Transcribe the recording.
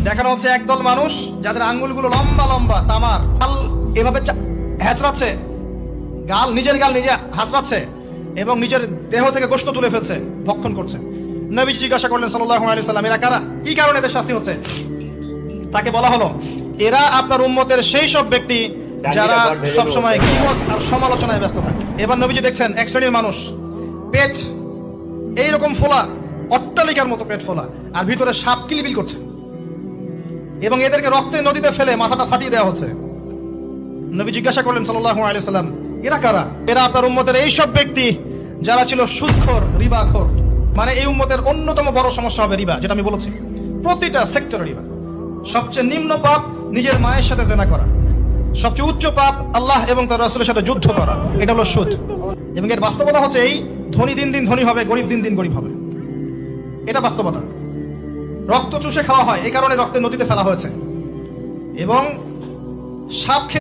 দেখানো হচ্ছে একদল মানুষ যাদের আঙ্গুলগুলো লম্বা লম্বা তামার, গাল এভাবে হ্যাচড়াচ্ছে, নিজের গাল নিজে হাসড়াচ্ছে এবং নিজের দেহ থেকে গোশত তুলে ফেলছে, ভক্ষণ করছে। নবীজি জিজ্ঞাসা করলেন সাল্লাল্লাহু আলাইহি সাল্লাম, এরা কারা, কি কারণে এদের শাস্তি হচ্ছে? তাকে বলা হলো, এরা আপনার উম্মতের সেই সব ব্যক্তি যারা সবসময় গীবত আর সমালোচনায় ব্যস্ত থাকে। এবার নবীজি দেখছেন এক শ্রেণীর মানুষ, পেট এইরকম ফোলা, অট্টালিকার মতো পেট ফোলা, আর ভিতরে সাপ কিলবিল করছে, এবং এদেরকে রক্তের নদীতে ফেলে মাথাটা ফাটিয়ে দেওয়া হচ্ছে। নবী জিজ্ঞাসা করলেন সাল্লাল্লাহু আলাইহি সাল্লাম, এরা কারা? এরা আপনার উম্মতের এই সব ব্যক্তি যারা ছিল সুদখোর, রিবাখোর। মানে এই উম্মতের অন্যতম বড় সমস্যা হবে রিবা, যেটা আমি বলেছি, প্রতিটা সেক্টরে রিবা। সবচেয়ে নিম্ন পাপ নিজের মায়ের সাথে জেনা করা, সবচেয়ে উচ্চ পাপ আল্লাহ এবং তার রাসূলের সাথে যুদ্ধ করা, এটা হলো সুদ। এবং এর বাস্তবতা হচ্ছে এই, ধনী দিন দিন ধনী হবে, গরিব দিন দিন গরিব হবে, এটা বাস্তবতা। রক্ত চুষে খাওয়া হয়, এই কারণে রক্তের নদীতে ফেলা হয়েছে, এবং সাপ